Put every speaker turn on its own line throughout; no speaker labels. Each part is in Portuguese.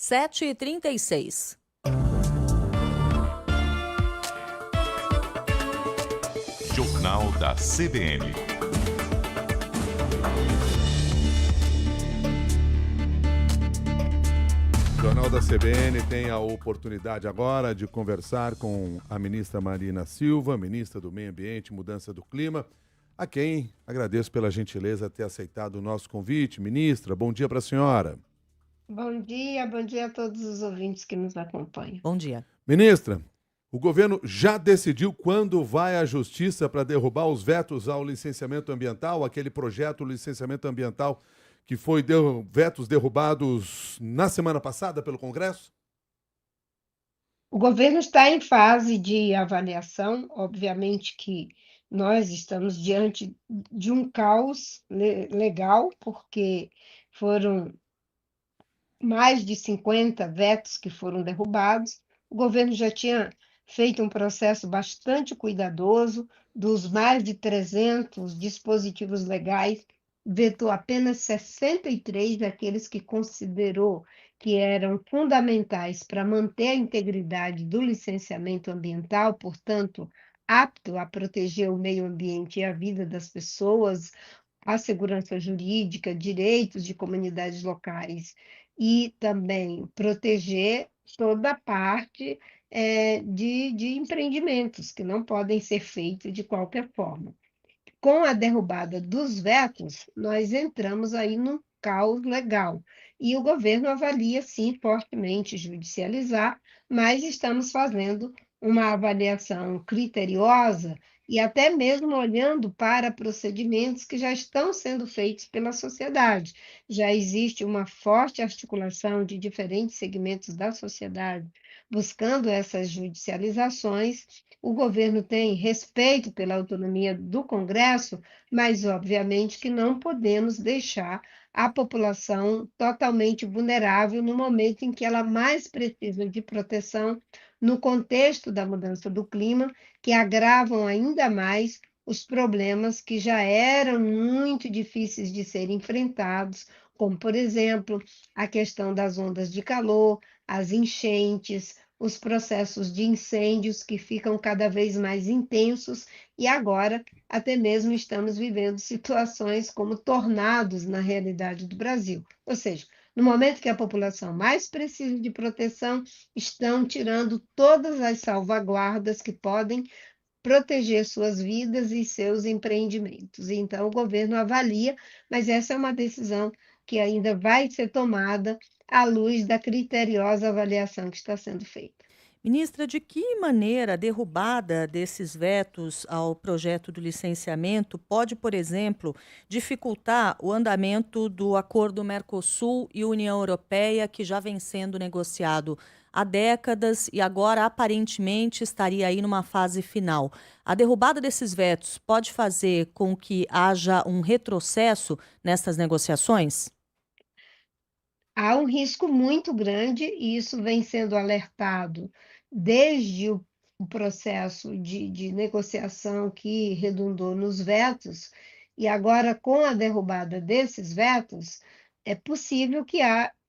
7h36.
Jornal da CBN.
O Jornal da CBN tem a oportunidade agora de conversar com a ministra Marina Silva, ministra do Meio Ambiente e Mudança do Clima, a quem agradeço pela gentileza de ter aceitado o nosso convite. Ministra, bom dia para a senhora.
Bom dia a todos os ouvintes que nos acompanham.
Bom dia.
Ministra, o governo já decidiu quando vai à justiça para derrubar os vetos ao licenciamento ambiental, aquele projeto licenciamento ambiental que foi vetos derrubados na semana passada pelo Congresso?
O governo está em fase de avaliação, obviamente que nós estamos diante de um caos legal, porque foram mais de 50 vetos que foram derrubados. O governo já tinha feito um processo bastante cuidadoso, dos mais de 300 dispositivos legais, vetou apenas 63 daqueles que considerou que eram fundamentais para manter a integridade do licenciamento ambiental, portanto, apto a proteger o meio ambiente e a vida das pessoas, a segurança jurídica, direitos de comunidades locais e também proteger toda a parte de empreendimentos que não podem ser feitos de qualquer forma. Com a derrubada dos vetos, nós entramos aí num caos legal. E o governo avalia, sim, fortemente judicializar, mas estamos fazendo uma avaliação criteriosa e até mesmo olhando para procedimentos que já estão sendo feitos pela sociedade. Já existe uma forte articulação de diferentes segmentos da sociedade buscando essas judicializações. O governo tem respeito pela autonomia do Congresso, mas obviamente que não podemos deixar a população totalmente vulnerável no momento em que ela mais precisa de proteção, no contexto da mudança do clima, que agravam ainda mais os problemas que já eram muito difíceis de serem enfrentados, como, por exemplo, a questão das ondas de calor, as enchentes, os processos de incêndios que ficam cada vez mais intensos e agora até mesmo estamos vivendo situações como tornados na realidade do Brasil. Ou seja, no momento que a população mais precisa de proteção, estão tirando todas as salvaguardas que podem proteger suas vidas e seus empreendimentos. Então, o governo avalia, mas essa é uma decisão que ainda vai ser tomada à luz da criteriosa avaliação que está sendo feita.
Ministra, de que maneira a derrubada desses vetos ao projeto do licenciamento pode, por exemplo, dificultar o andamento do acordo Mercosul e União Europeia, que já vem sendo negociado há décadas e agora aparentemente estaria aí numa fase final? A derrubada desses vetos pode fazer com que haja um retrocesso nessas negociações?
Há um risco muito grande, e isso vem sendo alertado desde o processo de negociação que redundou nos vetos, e agora com a derrubada desses vetos, é possível que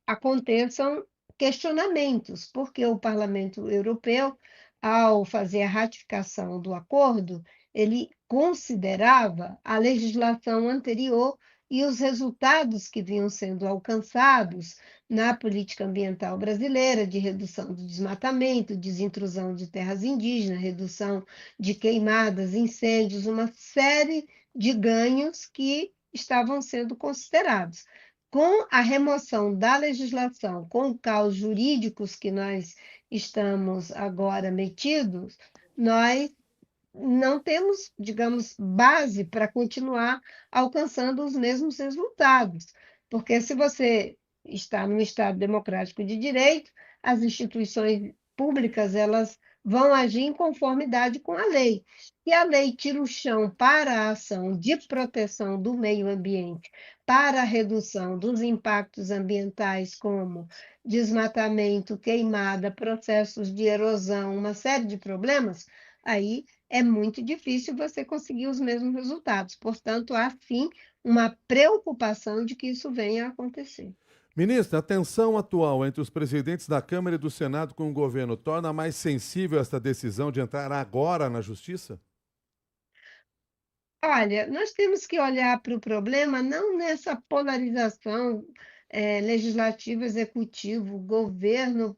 aconteçam questionamentos, porque o Parlamento Europeu, ao fazer a ratificação do acordo, ele considerava a legislação anterior e os resultados que vinham sendo alcançados na política ambiental brasileira, de redução do desmatamento, desintrusão de terras indígenas, redução de queimadas, incêndios, uma série de ganhos que estavam sendo considerados. Com a remoção da legislação, com o caos jurídicos que nós estamos agora metidos, nós não temos, digamos, base para continuar alcançando os mesmos resultados. Porque se você está num Estado democrático de direito, as instituições públicas elas vão agir em conformidade com a lei. E a lei tira o chão para a ação de proteção do meio ambiente, para a redução dos impactos ambientais, como desmatamento, queimada, processos de erosão, uma série de problemas, aí é muito difícil você conseguir os mesmos resultados. Portanto, há sim uma preocupação de que isso venha a acontecer.
Ministra, a tensão atual entre os presidentes da Câmara e do Senado com o governo torna mais sensível esta decisão de entrar agora na Justiça?
Olha, nós temos que olhar para o problema não nessa polarização, legislativo, executivo, governo,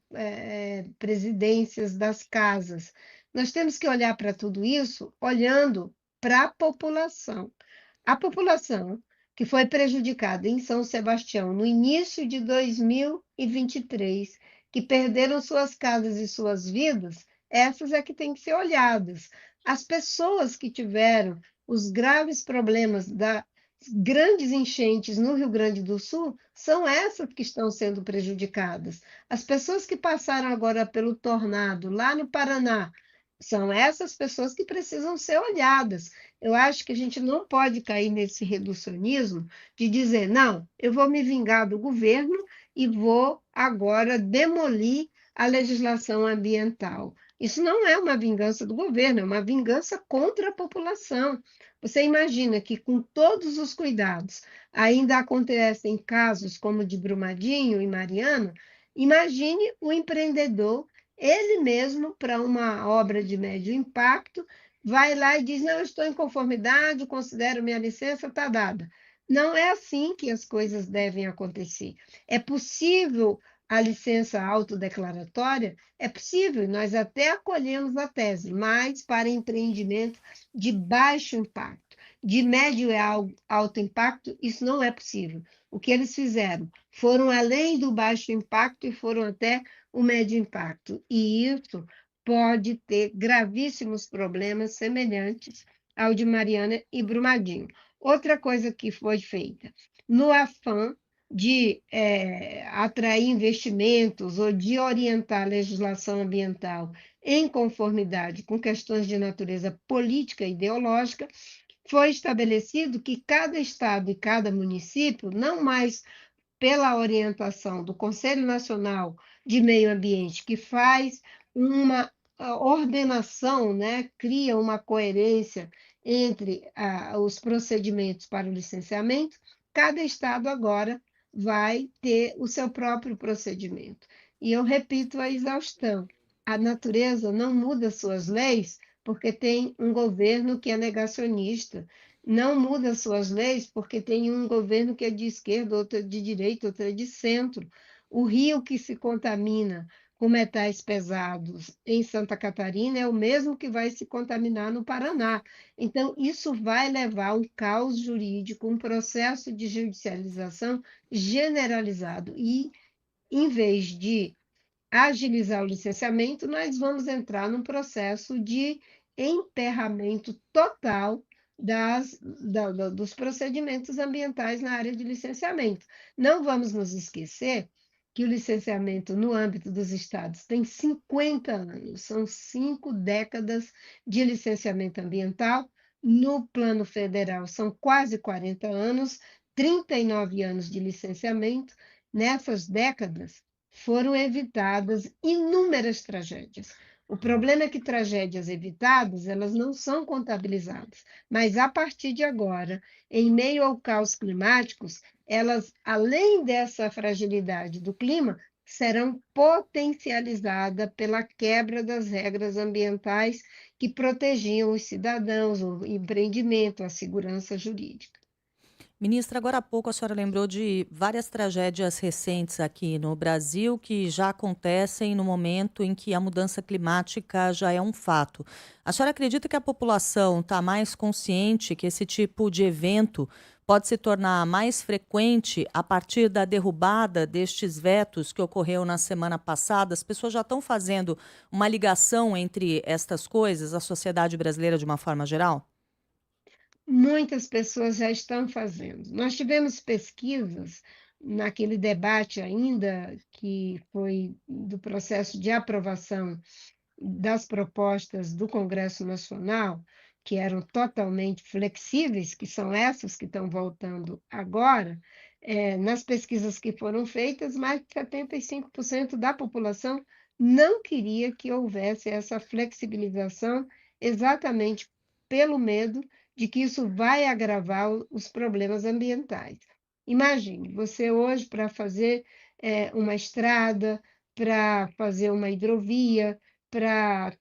presidências das casas. Nós temos que olhar para tudo isso olhando para a população. A população que foi prejudicada em São Sebastião no início de 2023, que perderam suas casas e suas vidas, essas é que têm que ser olhadas. As pessoas que tiveram os graves problemas das grandes enchentes no Rio Grande do Sul são essas que estão sendo prejudicadas. As pessoas que passaram agora pelo tornado lá no Paraná são essas pessoas que precisam ser olhadas. Eu acho que a gente não pode cair nesse reducionismo de dizer, não, eu vou me vingar do governo e vou agora demolir a legislação ambiental. Isso não é uma vingança do governo, é uma vingança contra a população. Você imagina que, com todos os cuidados, ainda acontecem casos como o de Brumadinho e Mariana? Imagine o empreendedor, ele mesmo, para uma obra de médio impacto, vai lá e diz: não, eu estou em conformidade, considero minha licença, está dada. Não é assim que as coisas devem acontecer. É possível a licença autodeclaratória? É possível, nós até acolhemos a tese, mas para empreendimento de baixo impacto, de médio e alto impacto, isso não é possível. O que eles fizeram? Foram além do baixo impacto e foram até o médio impacto. E isso pode ter gravíssimos problemas semelhantes ao de Mariana e Brumadinho. Outra coisa que foi feita, no afã de atrair investimentos ou de orientar a legislação ambiental em conformidade com questões de natureza política e ideológica, foi estabelecido que cada estado e cada município, não mais pela orientação do Conselho Nacional de Meio Ambiente, que faz uma ordenação, né, cria uma coerência entre os procedimentos para o licenciamento, cada estado agora vai ter o seu próprio procedimento. E eu repito a exaustão: a natureza não muda suas leis porque tem um governo que é negacionista, não muda suas leis porque tem um governo que é de esquerda, outro é de direita, outro é de centro. O rio que se contamina com metais pesados em Santa Catarina é o mesmo que vai se contaminar no Paraná. Então, isso vai levar a um caos jurídico, um processo de judicialização generalizado. E, em vez de agilizar o licenciamento, nós vamos entrar num processo de emperramento total dos procedimentos ambientais na área de licenciamento. Não vamos nos esquecer que o licenciamento no âmbito dos estados tem 50 anos, são 5 décadas de licenciamento ambiental. No plano federal, são quase 40 anos, 39 anos de licenciamento. Nessas décadas, foram evitadas inúmeras tragédias. O problema é que tragédias evitadas, elas não são contabilizadas, mas a partir de agora, em meio ao caos climático, elas, além dessa fragilidade do clima, serão potencializadas pela quebra das regras ambientais que protegiam os cidadãos, o empreendimento, a segurança jurídica.
Ministra, agora há pouco a senhora lembrou de várias tragédias recentes aqui no Brasil que já acontecem no momento em que a mudança climática já é um fato. A senhora acredita que a população está mais consciente que esse tipo de evento pode se tornar mais frequente a partir da derrubada destes vetos que ocorreu na semana passada? As pessoas já estão fazendo uma ligação entre estas coisas, a sociedade brasileira de uma forma geral?
Muitas pessoas já estão fazendo. Nós tivemos pesquisas naquele debate ainda que foi do processo de aprovação das propostas do Congresso Nacional, que eram totalmente flexíveis, que são essas que estão voltando agora. Nas pesquisas que foram feitas, mais de 75% da população não queria que houvesse essa flexibilização, exatamente pelo medo de que isso vai agravar os problemas ambientais. Imagine, você hoje para fazer uma estrada, para fazer uma hidrovia, para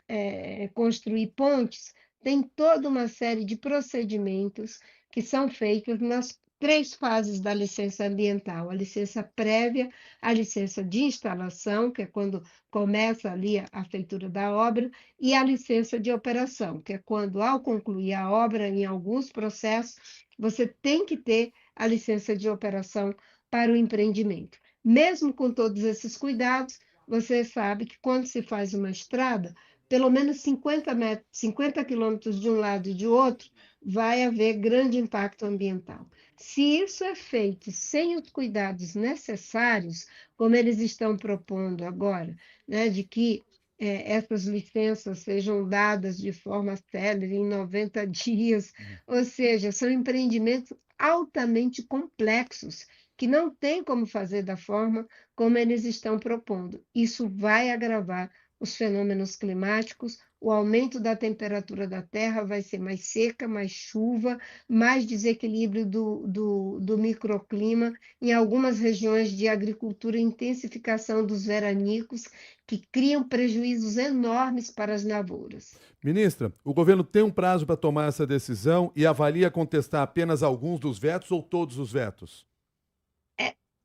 construir pontes, tem toda uma série de procedimentos que são feitos nas 3 fases da licença ambiental: a licença prévia, a licença de instalação, que é quando começa ali a feitura da obra, e a licença de operação, que é quando, ao concluir a obra, em alguns processos, você tem que ter a licença de operação para o empreendimento. Mesmo com todos esses cuidados, você sabe que quando se faz uma estrada, pelo menos 50 quilômetros de um lado e de outro, vai haver grande impacto ambiental. Se isso é feito sem os cuidados necessários, como eles estão propondo agora, né, de que essas licenças sejam dadas de forma célere, em 90 dias, ou seja, são empreendimentos altamente complexos, que não tem como fazer da forma como eles estão propondo. Isso vai agravar os fenômenos climáticos, o aumento da temperatura da Terra vai ser mais seca, mais chuva, mais desequilíbrio do microclima, em algumas regiões de agricultura, intensificação dos veranicos, que criam prejuízos enormes para as lavouras.
Ministra, o governo tem um prazo para tomar essa decisão e avalia contestar apenas alguns dos vetos ou todos os vetos?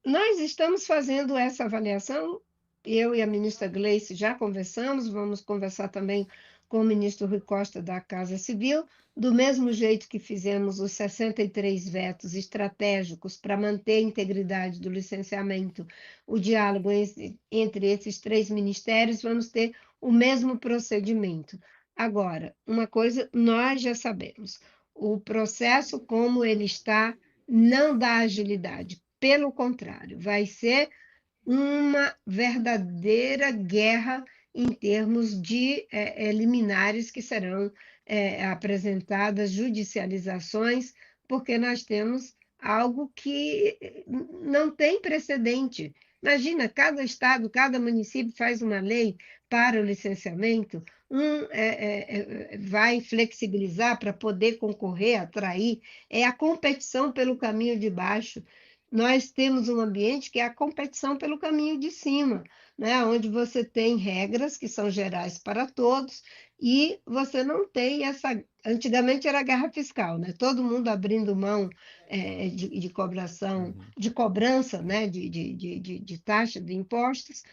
Nós estamos fazendo essa avaliação, eu e a ministra Gleice já conversamos, vamos conversar também com o ministro Rui Costa da Casa Civil, do mesmo jeito que fizemos os 63 vetos estratégicos para manter a integridade do licenciamento, o diálogo entre esses 3 ministérios, vamos ter o mesmo procedimento. Agora, uma coisa nós já sabemos, o processo como ele está não dá agilidade. Pelo contrário, vai ser uma verdadeira guerra em termos de liminares que serão apresentadas, judicializações, porque nós temos algo que não tem precedente. Imagina, cada estado, cada município faz uma lei para o licenciamento, vai flexibilizar para poder concorrer, atrair, é a competição pelo caminho de baixo. Nós temos um ambiente que é a competição pelo caminho de cima, né? Onde você tem regras que são gerais para todos e você não tem essa. Antigamente era guerra fiscal, né? Todo mundo abrindo mão de cobração, de cobrança, né? De taxa de impostos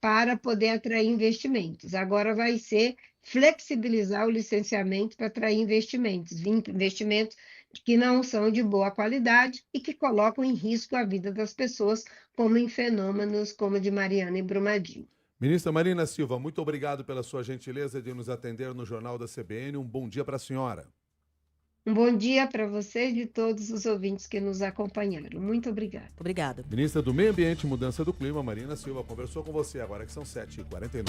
para poder atrair investimentos. Agora vai ser flexibilizar o licenciamento para atrair investimentos que não são de boa qualidade e que colocam em risco a vida das pessoas, como em fenômenos como o de Mariana e Brumadinho.
Ministra Marina Silva, muito obrigado pela sua gentileza de nos atender no Jornal da CBN. Um bom dia para a senhora.
Um bom dia para você e de todos os ouvintes que nos acompanharam. Muito obrigada.
Obrigada.
Ministra do Meio Ambiente e Mudança do Clima, Marina Silva, conversou com você agora que são 7h49.